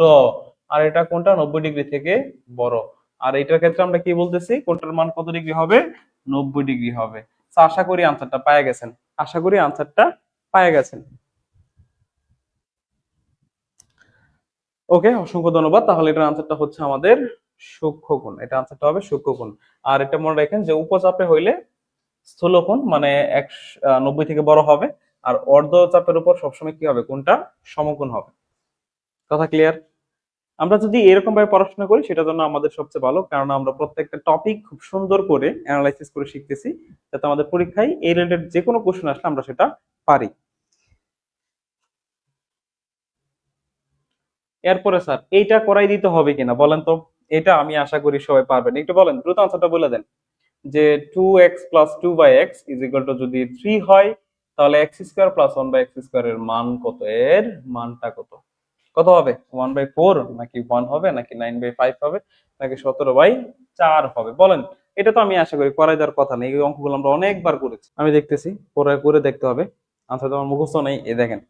আর এটা কোনটা 90 ডিগ্রি থেকে বড়। আর এটার ক্ষেত্রে আমরা কি বলতেছি, কোনটার মান কত ডিগ্রি হবে? 90 ডিগ্রি হবে। তো আশা করি আনসারটা পায়ে গেছেন, আশা করি আনসারটা পায়ে গেছেন। ওকে, অসংখ্য ধন্যবাদ। তাহলে এটার আনসারটা হচ্ছে আমাদের সূক্ষ্মকোণ, এটা আনসারটা হবে সূক্ষ্মকোণ। আর এটা মনে রাখেন যে উপচাপে হইলে স্থূলকোণ মানে 90 থেকে বড় হবে, আর অর্ধচাপের উপর সবসময় কি হবে? কোনটা সমকোণ হবে। কথা ক্লিয়ার? আমরা যদি এরকম ভাবে পড়াশোনা করি সেটার জন্য আমাদের সবচেয়ে ভালো, কারণ আমরা প্রত্যেকটা টপিক খুব সুন্দর করে অ্যানালাইসিস করে শিখতেছি, যাতে আমাদের পরীক্ষায় এই রিলেটেড যে কোনো কোশ্চেন আসলে আমরা সেটা পারি। এরপরে স্যার এইটা করাই দিতে হবে কিনা বলেন তো? এটা আমি আশা করি সবাই পারবেন, একটু বলেন, দ্রুত আনসারটা বলে দেন। যে 2x + 2/x = যদি 3 হয়, তাহলে x² + 1/x² এর মান কত? এর মানটা কত? কত হবে? 1/4 নাকি 1 হবে, নাকি 9/5 হবে, নাকি 17/4 হবে? বলেন। এটা তো আমি আশা করি করাই দেওয়ার কথা নেই, এই অঙ্কগুলো আমরা অনেকবার করেছি। আমি দেখতেছি, পরে করে দেখতে হবে। আনসার তো আমার মুখস্থ নেই। এ দেখেন,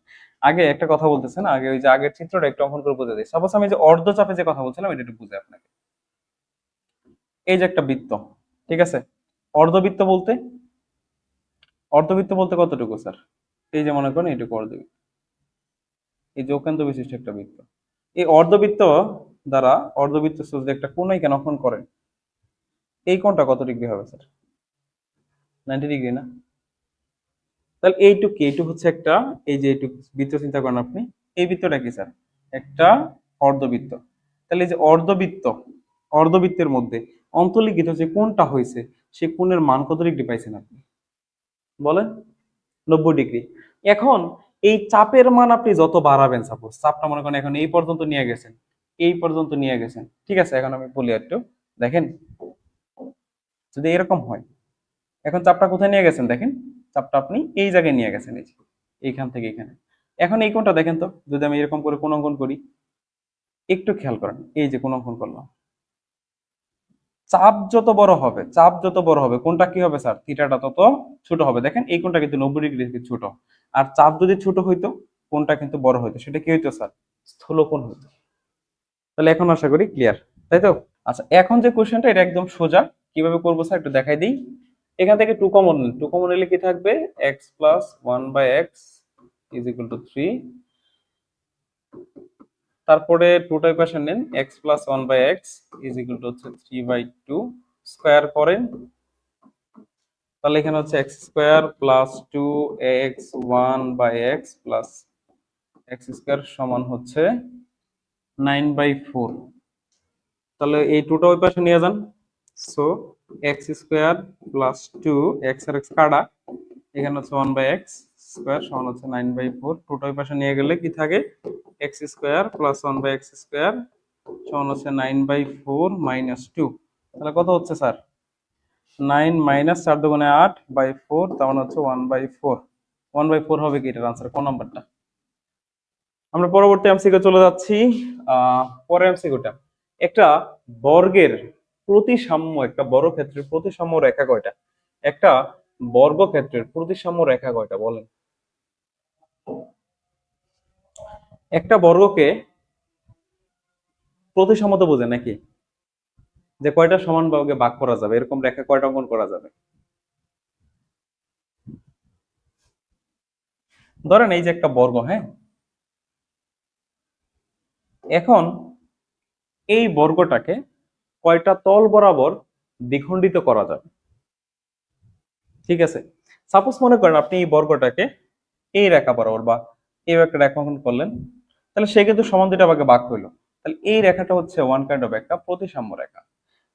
আগে একটা কথা বলতেছেন, আগে ওই যে আগের চিত্রটা একটু অঙ্কন করে বুঝে দিই। সাপোজ আমি যে অর্ধচাপে যে কথা বলছিলাম, এটা একটু বুঝে আপনাকে। এই যে একটা বৃত্ত, ঠিক আছে? অর্ধবৃত্ত বলতে, অর্ধবৃত্ত বলতে কতটুকু স্যার? এই যে মনে করেন এইটুকু অর্ধবৃত্ত, এই যে অত্যন্ত বিশিষ্ট একটা বৃত্ত। এই অর্ধবৃত্ত দ্বারা, অর্ধবৃত্ত যদি একটা কোণ এখানে অঙ্কন করেন, এই কোণটা কত ডিগ্রি হবে স্যার? 90 ডিগ্রি না? তাহলে এইটুকু কি? এইটুকু হচ্ছে একটা, এই যে এইটুকু বৃত্ত চিন্তা করেন আপনি, এই বৃত্তটা কি স্যার? একটা অর্ধবৃত্ত। তাহলে এই যে অর্ধবৃত্তের মধ্যে অন্তর্লিখিত যে কোণটা হয়েছে সেই কোণের মান কত ডিগ্রি পাইছেন আপনি বলেন? 90 ডিগ্রি। এখন এই চাপের মান আপনি যত বাড়াবেন, সাপোজ চাপটা মনে করেন এখন এই পর্যন্ত নিয়ে গেছেন, এই পর্যন্ত নিয়ে গেছেন, ঠিক আছে? এখন আমি বলি একটু দেখেন, যদি এরকম হয়, এখন চাপটা কোথায় নিয়ে গেছেন দেখেন, চাপটা আপনি এই জায়গায় নিয়ে গেছেন, এই যে এইখান থেকে এখানে। এখন এই কোণটা দেখেন তো, যদি আমি এরকম করে কোণ অঙ্কন করি, একটু খেয়াল করেন, এই যে কোণ অঙ্কন করলাম, চাপ যত বড় হবে কোনটা কি হবে স্যার, থিটাটা তত ছোট হবে। দেখেন এই কোণটা কিন্তু 90 ডিগ্রি থেকে ছোট, আর চাপ যদি ছোট হইতো কোণটা কিন্তু বড় হইতো, সেটা কি হইতো স্যার, স্থূলকোণ হইতো। তাহলে এখন আশা করি ক্লিয়ার, তাই তো? আচ্ছা, এখন যে কোশ্চেনটা এটা একদম সোজা, কিভাবে করবো স্যার একটু দেখাই দিই। এখান থেকে টু কমন নিলে কি থাকবে, x plus one by x is equal to 3। তারপরে টুটা পাশে নেন, x plus one by x is equal to হচ্ছে 3/2 স্কোয়ার করেন। তাহলে এখানে হচ্ছে x square plus 2x1/x plus x square সমান হচ্ছে 9/4। তাহলে এই টুটা ওই পাশে নিয়ে যান, so x square plus 2 x আর এক্স কাটা, এখানে হচ্ছে 1/x স্কোয়ার সমান হচ্ছে 9/4। টুটা ওই পাশে নিয়ে গেলে কি থাকে, x square plus 1/x square সমান হচ্ছে 9/4 মাইনাস 2। তাহলে কত হচ্ছে স্যার, 9 মাইনাস 4 দুগুণে 8/4, তার মানে হচ্ছে 1/4। 1/4 হবে কি, এটার আনসার কোন নাম্বারটা? আমরা পরবর্তী এমসিকিউ চলে যাচ্ছি। পরের এমসিকিউটা, একটা বর্গের প্রতিসাম্য, একটা বর্গক্ষেত্রের প্রতিসাম্য রেখা কয়টা? একটা বর্গক্ষেত্রের প্রতিসাম্য রেখা কয়টা বলেন? একটা বর্গকে প্রতিসাম্য তো বোঝে নাকি, যে কয়টা সমান ভাগে ভাগ করা যাবে, এরকম রেখা কয়টা অঙ্কন করা যাবে? ধরেন এই যে একটা বর্গ, হ্যাঁ, এখন এই বর্গটাকে কয়টা তল বরাবর দ্বিখণ্ডিত করা যাবে? ঠিক আছে, সাপোজ মনে করেন আপনি এই বর্গটাকে এই রেখা বরাবর বা এই একটা রেখা অঙ্কন করলেন, তাহলে সে কিন্তু সমান দুইটা ভাগে ভাগ হইলো। তাহলে এই রেখাটা হচ্ছে ওয়ান কাইন্ড অফ একটা প্রতিসাম্য রেখা।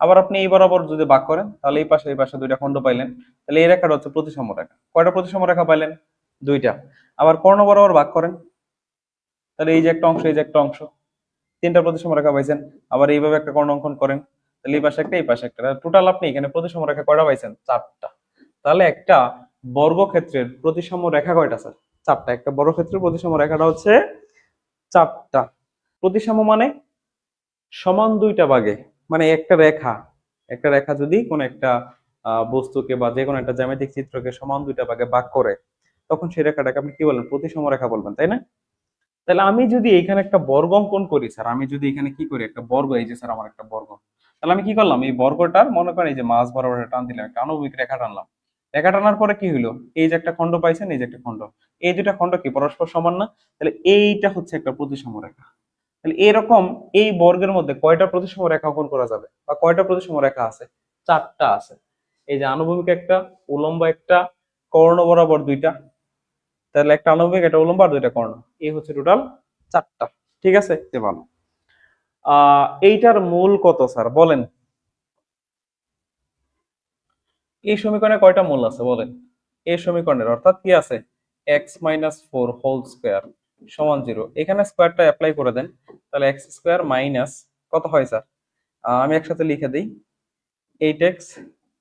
আবার আপনি এই বরাবর যদি ভাগ করেন, তাহলে এই পাশে দুইটা খণ্ড পাইলেন, তাহলে এই রেখাটা হচ্ছে প্রতিসাম্য রেখা। কয়টা প্রতিসাম্য রেখা পাইলেন? দুইটা। আবার কর্ণ বরাবর ভাগ করেন, তাহলে এই যে একটা অংশ, এই যে একটা অংশ, তিনটা প্রতিসম রেখা পাইছেন। আবার এইভাবে একটা কর্ণ অঙ্কন করেন, তাহলে এই পাশে একটা, এই পাশে একটা, টোটাল আপনি এখানে প্রতিসম রেখা কয়টা পাইছেন? চারটা। তাহলে একটা বর্গক্ষেত্রের প্রতিসম রেখা কয়টা স্যার? চারটা। একটা বর্গক্ষেত্রের প্রতিসম রেখাটা হচ্ছে চারটা। প্রতিসম মানে সমান দুইটা ভাগে, মানে একটা রেখা যদি কোন একটা বস্তুকে বা যে কোনো একটা জ্যামিতিক চিত্রকে সমান দুইটা ভাগে ভাগ করে, তখন সেই রেখাটাকে আপনি কি বলবেন? প্রতিসম রেখা বলবেন, তাই না? তাহলে আমি যদি এখানে একটা বর্গ অঙ্কন করি স্যার, আমি যদি এখানে কি করি, একটা বর্গ, এই যে স্যার আমার একটা বর্গ, তাহলে আমি কি করলাম, এই বর্গটার মনে করেন এই যে মাঝ বরাবর একটা টান দিলাম, একটা আণবিক রেখা টানলাম। রেখা টানার পরে কি হলো, এই যে একটা খণ্ড পাইছেন, এই যে একটা খণ্ড, এই দুটা খণ্ড কি পরস্পর সমান না? তাহলে এইটা হচ্ছে একটা প্রতিসম রেখা। তাহলে এরকম এই বর্গের মধ্যে কয়টা প্রতিসম রেখা অঙ্কন করা যাবে, বা কয়টা প্রতিসম রেখা আছে? চারটা আছে। এই যে আনুভূমিক একটা, উলম্ব একটা, কর্ণ বরাবর দুইটা, তাহলে একটা আনুভূমিক, একটা উলম্ব আর দুইটা কর্ণ, এই হচ্ছে টোটাল চারটা। ঠিক আছে, ভালো। এইটার মূল কত স্যার বলেন? এই সমীকরণে কয়টা মূল আছে বলেন? এই সমীকরণের অর্থাৎ কি আছে, x-4 হোল স্কয়ার সমান 0। এখানে স্কয়ারটা অ্যাপ্লাই করে দেন, তাহলে x স্কয়ার মাইনাস কত হয় স্যার? আমি একসাথে লিখে দিই, 8x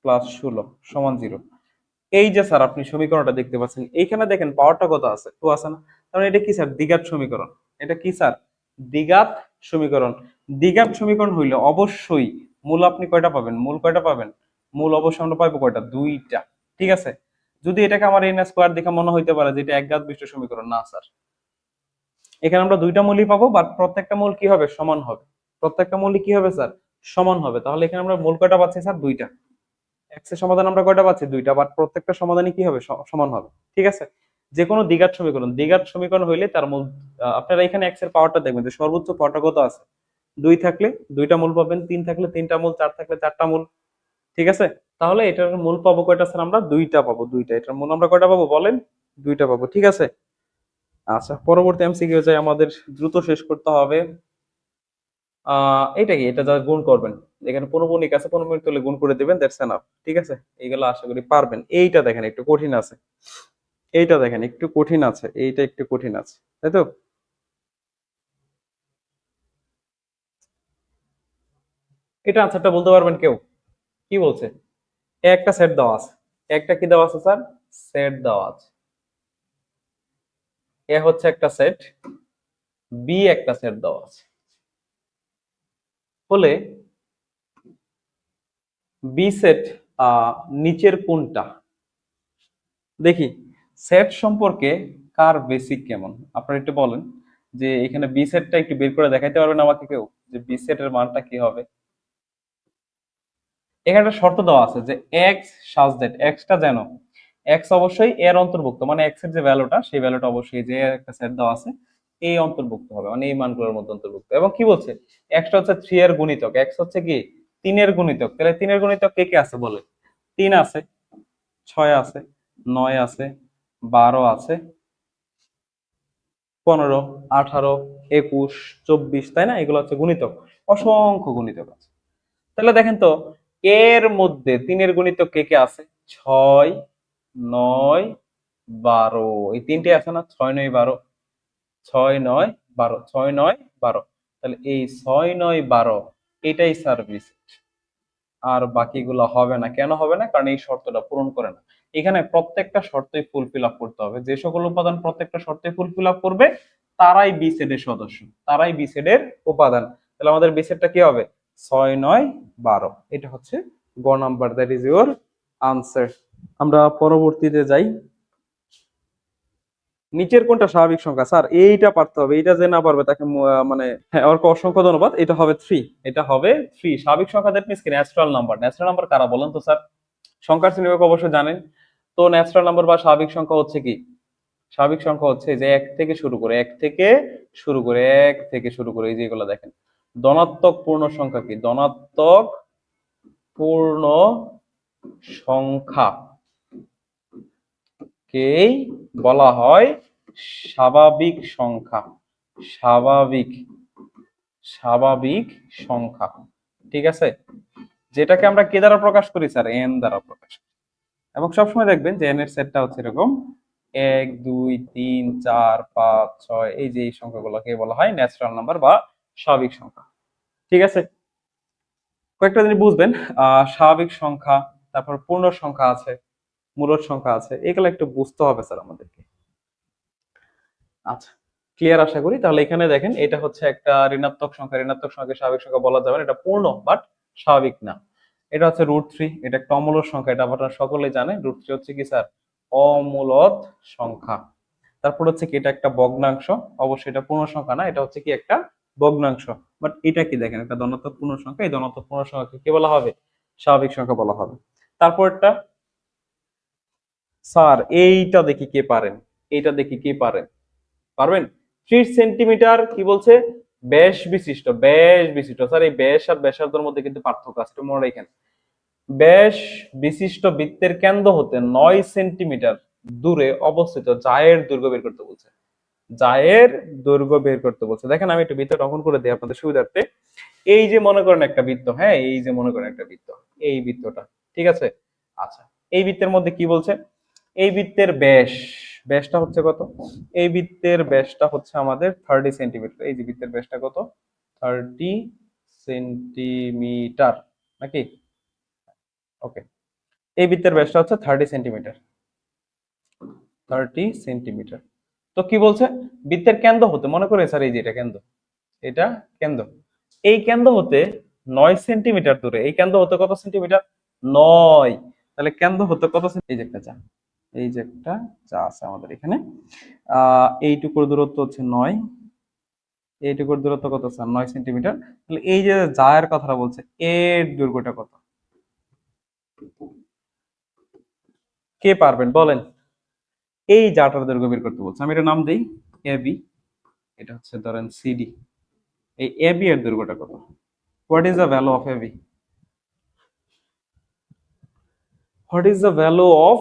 প্লাস 16 সমান 0। এই যে স্যার আপনি সমীকরণটা দেখতে পাচ্ছেন, এইখানে দেখেন পাওয়ারটা কত আছে, 2 আছে না? তাহলে এটা কি স্যার, দ্বিঘাত সমীকরণ। এটা কি স্যার, দ্বিঘাত সমীকরণ। দ্বিঘাত সমীকরণ হইলে অবশ্যই মূল আপনি কয়টা পাবেন, মূল কয়টা পাবেন? মূল অবশ্যই আমরা পাবো কয়টা, দুইটা। ঠিক আছে, যদি এটাকে আমার এন স্কোয়ার দেখে মনে হইতে পারে যে এটা একঘাত বিশিষ্ট সমীকরণ, না স্যার, এখানে আমরা দুইটা মূলই পাবো, বাট প্রত্যেকটা মূল কি হবে, সমান হবে। প্রত্যেকটা মূলই কি হবে স্যার, সমান হবে। তাহলে এখানে আমরা মূল কয়টা পাচ্ছি স্যার, দুইটা। এক্স এর সমাধান আমরা কয়টা পাচ্ছি, দুইটা, বাট প্রত্যেকটা সমাধানই কি হবে, সমান হবে। ঠিক আছে, যে কোনো দ্বিঘাত সমীকরণ হইলে তার মূল, আপনারা এখানে এক্স এর পাওয়ারটা দেখবেন যে সর্বোচ্চ পাওয়ারটা কত আছে, দুই থাকলে দুইটা মূল পাবেন, তিন থাকলে তিনটা মূল, চার থাকলে চারটা মূল। ঠিক আছে, তাহলে এটার মূল পাবো কয়টা স্যার, আমরা দুইটা পাবো, দুইটা। এটার মূল আমরা কয়টা পাবো বলেন, দুইটা পাবো। ঠিক আছে, আচ্ছা পরবর্তী এমসিকিউ যাই, আমাদের দ্রুত শেষ করতে হবে। এটা কি, এটা যা গুণ করবেন, এখানে পৌনঃপুনিক আছে, পৌনঃপুনিক তুলে গুণ করে দিবেন, দ্যাটস এনাফ। ঠিক আছে, এইগুলো আশা করি পারবেন। এইটা দেখেন একটু কঠিন আছে, এইটা দেখেন একটু কঠিন আছে, এইটা একটু কঠিন আছে, তাই তো? এটা আনসারটা বলতে পারবেন কেউ? কি বলছে? একটা সেট দেওয়া আছে, একটা কি দেওয়া আছে স্যার? সেট দেওয়া আছে। এ হচ্ছে একটা সেট, বি একটা সেট দেওয়া আছে, বলে বি সেট নিচের কোনটা? দেখি সেট সম্পর্কে কার বেসিক কেমন, আপনারা একটু বলেন। যে এখানে বি সেটটা একটু বের করে দেখাইতে পারবেন আমাকে কেউ, যে বি সেটের মানটা কি হবে? এখানে একটা শর্ত দেওয়া আছে যে এক্স সাজ দ্যাট, এক্সটা যেন, এক্স অবশ্যই এর অন্তর্ভুক্ত, মানে এক্স এর যে ভ্যালুটা, সেই ভ্যালুটা অবশ্যই যে একটা সেট দেওয়া আছে এই অন্তর্ভুক্ত হবে, মানে এই মানগুলোর মধ্যে অন্তর্ভুক্ত। এবং কি বলছে, এক্সটা হচ্ছে 3 এর গুণিতক, এক্স হচ্ছে কি 3 এর গুণিতক। তাহলে 3 এর গুণিতক কে কে আছে বলে? 3 আছে, 6 আছে, 9 আছে, 12 আছে, 15, 18, 21, 24, তাই না? এগুলো হচ্ছে গুণিতক, অসংখ্য গুণিতক আছে। তাহলে দেখেন তো, এর মধ্যে 3 এর গুণিতক কে কে আছে? 6, 9, 12, এই তিনটে আছে না, 6, 9, 12, 6, 9, 12, 6, 9, 12। তাহলে এই 6, 9, 12 এটাই সার্ভিস, আর বাকিগুলো হবে না। কেন হবে না? কারণ এই শর্তটা পূরণ করে না। এখানে প্রত্যেকটা শর্তই ফুলফিল আপ করতে হবে, যে সকল উপাদান প্রত্যেকটা শর্তে ফুলফিল আপ করবে তারাই বি সেটের সদস্য, তারাই বি সেটের উপাদান। তাহলে আমাদের বি সেটটা কি হবে? 6, 9, 12, এটা হচ্ছে গ number, that is your answer. আমরা পরবর্তীতে যাই। নিচের কোনটা স্বাভাবিক সংখ্যা? স্যার এইটা পারতে হবে, এইটা যে না পারবে তাকে মানে হ্যাঁ, ওর অসংখ্য ধন্যবাদ। এটা হবে 3, এটা হবে 3 স্বাভাবিক সংখ্যা, দ্যাট মিন্স কি ন্যাচারাল নাম্বার। ন্যাচারাল নাম্বার কারা বলেন তো স্যার? সংখ্যার শ্রেণীবিভাগ অবশ্যই জানেন। তো ন্যাচারাল নাম্বার বা স্বাভাবিক সংখ্যা হচ্ছে কি? স্বাভাবিক সংখ্যা হচ্ছে যে এক থেকে শুরু করে, এক থেকে শুরু করে, এক থেকে শুরু করে, এই যে এগুলো দেখেন, ধনাত্মক পূর্ণ সংখ্যা কি? ধনাত্মক পূর্ণ সংখ্যা কেই বলা হয় স্বাভাবিক সংখ্যা। স্বাভাবিক, স্বাভাবিক সংখ্যা, ঠিক আছে? যেটাকে আমরা কে দ্বারা প্রকাশ করি স্যার? এন দ্বারা প্রকাশ করি। এবং সবসময় দেখবেন যে এন এর সেটটা হচ্ছে এরকম 1, 2, 3, 4, 5, 6, এই যে এই সংখ্যাগুলোকে বলা হয় ন্যাচারাল নাম্বার বা স্বাভাবিক সংখ্যা। ঠিক আছে, কয়েকটা জিনিস বুঝবেন। স্বাভাবিক সংখ্যা, তারপর পূর্ণ সংখ্যা আছে, মূলদ সংখ্যা আছে, এগুলো একটু বুঝতে হবে স্যার আমাদেরকে। আচ্ছা, ক্লিয়ার আশা করি। তাহলে এখানে দেখেন, এটা হচ্ছে একটা ঋণাত্মক সংখ্যা, ঋণাত্মক সংখ্যা স্বাভাবিক সংখ্যা বলা যাবে না, এটা পূর্ণ বাট স্বাভাবিক না। এটা হচ্ছে √3, এটা একটা অমূলদ সংখ্যা, এটা আপনারা সকলেই জানেন। √3 হচ্ছে কি স্যার? অমূলদ সংখ্যা। তারপর হচ্ছে কি, এটা একটা ভগ্নাংশ, অবশ্যই এটা পূর্ণ সংখ্যা না, এটা হচ্ছে কি একটা ভগ্নাংশ। বাট এটা কি দেখেন, একটা ধনাত্মক পূর্ণ সংখ্যা, এই ধনাত্মক পূর্ণ সংখ্যাকে কি বলা হবে? স্বাভাবিক সংখ্যা বলা হবে। তারপরটা স্যার এইটা দেখি কে পারেন, এইটা দেখি কে পারেন, পারবেন? 3 সেন্টিমিটার কি বলছে? ব্যাস বিশিষ্ট, ব্যাস বিশিষ্ট। স্যার এই ব্যাস আর ব্যাসার্ধের মধ্যে কিন্তু পার্থক্য আছে, একটু মনে রাখেন। ব্যাস বিশিষ্ট বৃত্তের কেন্দ্র হতে 9 সেন্টিমিটার দূরে অবস্থিত জায়ের দৈর্ঘ্য বের করতে বলছে। জায়ের দৈর্ঘ্য বের করতে বলছে। দেখেন আমি একটু বৃত্তটা অঙ্কন করে দিই আপনাদের সুবিধার্থে। এই যে মনে করেন একটা বৃত্ত, হ্যাঁ, এই যে মনে করেন একটা বৃত্ত, এই বৃত্তটা, ঠিক আছে? আচ্ছা, এই বৃত্তের মধ্যে কি বলছে? এই বৃত্তের ব্যাস, ব্যাসটা হচ্ছে কত? এই বৃত্তের ব্যাসটা হচ্ছে আমাদের 30 সেন্টিমিটার। এই যে বৃত্তের ব্যাসটা কত? 30 সেন্টিমিটার, নাকি? ওকে, এই বৃত্তের ব্যাসটা হচ্ছে 30 সেন্টিমিটার, 30 সেন্টিমিটার। তো কি বলছে? বৃত্তের কেন্দ্র হতে, মনে করে স্যার এই যে এটা কেন্দ্র, এটা কেন্দ্র, এই কেন্দ্র হতে 9 সেন্টিমিটার দূরে, এই কেন্দ্র হতে কত সেন্টিমিটার? 9। তাহলে কেন্দ্র হতে কত এই যে একটা চা, এই যে একটা চা আছে আমাদের এখানে, এইটুকুর দূরত্ব হচ্ছে 9, এইটুকুর দূরত্ব কত স্যার? 9 সেন্টিমিটার। তাহলে এই যে জায়ের কথাটা বলছে, এর দৈর্ঘ্যটা কত? কে পারবেন বলেন? এই জাটার দৈর্ঘ্য বের করতে বলছে। আমি এটা নাম দেই এ বি, এটা হচ্ছে ধরেন সিডি। এই এ বি এর দৈর্ঘ্যটা কত? What is the value of A B? What is the value of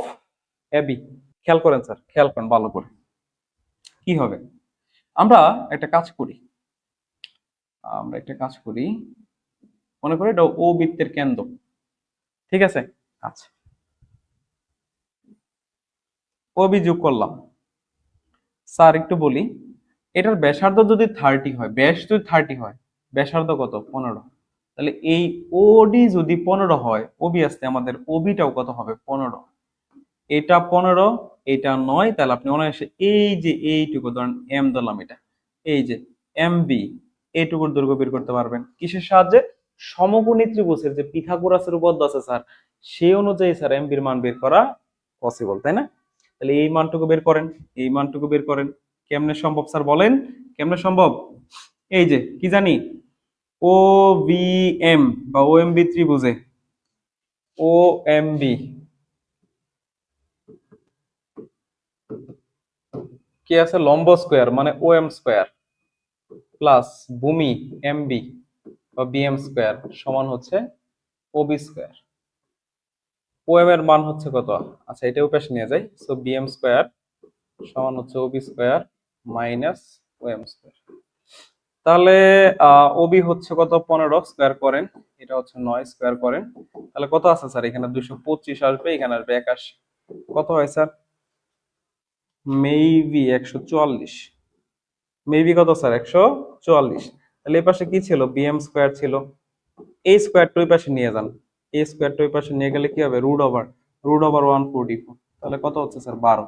A B? খেয়াল করেন স্যার, খেয়াল করেন ভালো করে। কি হবে? আমরা একটা কাজ করি, আমরা একটা কাজ করি, মনে করি এটা ও বৃত্তের কেন্দ্র, ঠিক আছে। আচ্ছা, ও বি যোগ করলাম। স্যার একটু বলি, এটার ব্যাসার্ধ যদি 30 হয়, ব্যাস যদি 30 হয়, ব্যাসার্ধ কত? 15। তাহলে এই ওডি যদি 15 হয়, ওবি আসতে আমাদের ওবিটাও কত হবে? 15। এটা 15, এটা 9, তাহলে আপনি অনায়াসে এই যে এইটুকু ধরেন এম ধরলাম, এটা এই যে এম বি, এইটুকুর দৈর্ঘ্য বের করতে পারবেন কিসের সাহায্যে? সমকোণী ত্রিভুজের যে পিথাগোরাসের উপপাদ্য আছে স্যার, সেই অনুযায়ী স্যার এম বির মান বের করা পসিবল, তাই না? তাহলে এই মানটুকু বের করেন, এই মানটুকু বের করেন। কেমনে সম্ভব স্যার বলেন? কেমনে সম্ভব? এই যে কি জানি, ও বি এম বা ও এম বি ত্রিভুজে, ও এম বি কি আছে? লম্ব স্কোয়ার মানে ও এম স্কোয়ার প্লাস ভূমি এম বি বা বি এম স্কোয়ার সমান হচ্ছে ও বি স্কোয়ার। ও এম এর মান হচ্ছে কত? আচ্ছা, এটা পাশে নিয়ে যাই। সো বি এম স্কোয়ার সমান হচ্ছে ও বি স্কোয়ার মাইনাস ও এম স্কোয়ার। তাহলে ওবি হচ্ছে কত? 15 স্কোয়ার করেন, এটা হচ্ছে 9 স্কোয়ার করেন। তাহলে কত আছে স্যার? এখানে 225 আসবে, এখানে আসবে 81। কত হয় স্যার? মেবি 144। মেবি কত স্যার? 144। তাহলে এই পাশে কি ছিল? বিএম স্কোয়ার ছিল। এই স্কোয়ারটা ওই পাশে নিয়ে যান, এই স্কোয়ারটা ওই পাশে নিয়ে গেলে কি হবে? Root over 144। তাহলে কত হচ্ছে স্যার? 12।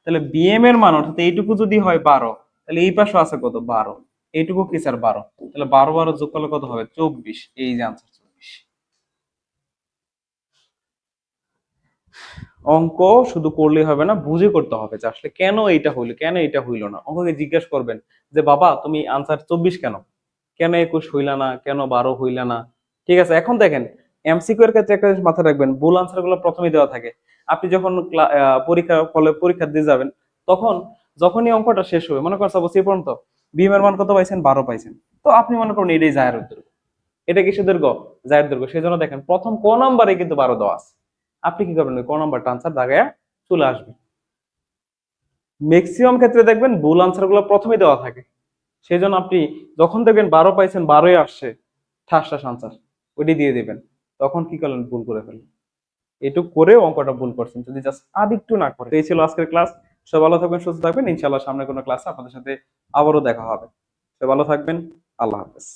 তাহলে বিএম এর মান অর্থাৎ এইটুকু যদি হয় 12, তাহলে এই পাশে আছে কত? 12। এইটুকু কি স্যার? 12। তাহলে 12 যোগ করলে কত হবে? 24। এই যে আনসার 24। অঙ্ক শুধু করলেই হবে না, বুঝে করতে হবে যে আসলে কেন এইটা হইলো, কেন এটা হইলো না। অঙ্ককে জিজ্ঞেস করবেন যে বাবা তুমি আনসার 24 কেন, কেন 21 হইলা না, কেন 12 হইলা না। ঠিক আছে, এখন দেখেন এমসিকিউ এর ক্ষেত্রে একটা জিনিস মাথায় রাখবেন, ভুল আনসার গুলো প্রথমেই দেওয়া থাকে। আপনি যখন পরীক্ষা দিয়ে যাবেন, তখন যখনই অঙ্কটা শেষ হবে, মনে করেন সাপোজ এই পর্যন্ত বিএম এর মান কত পাইছেন? 12 পাইছেন। তো আপনি মনে করুন এটাই জায়ের উত্তর, এটা কিসের দৈর্ঘ্য? জায়ের দৈর্ঘ্য। সেই জন্য দেখেন প্রথম ক নাম্বারে কিন্তু 12 দেওয়া আছে। আপনি কি করবেন? ওই ক নাম্বারটা আনসার দাগায়া চলে আসবে। ম্যাক্সিমাম ক্ষেত্রে দেখবেন ভুল আনসার গুলো প্রথমেই দেওয়া থাকে। সেই জন্য আপনি যখন দেখবেন 12 পাইছেন, 12ই আসছে ঠাস ঠাস আনসার, ওইটি দিয়ে দিবেন। তখন কি করলেন? ভুল করে ফেললেন। এটুক করে অঙ্কটা ভুল করছেন যদি জাস্ট আরেকটু না করে। তো এই ছিল আজকের ক্লাস। সব ভালো থাকবেন, সুস্থ থাকবেন। ইনশাআল্লাহ সামনে কোনো ক্লাসে আপনাদের সাথে আবারও দেখা হবে। তো ভালো থাকবেন। আল্লাহ হাফেজ।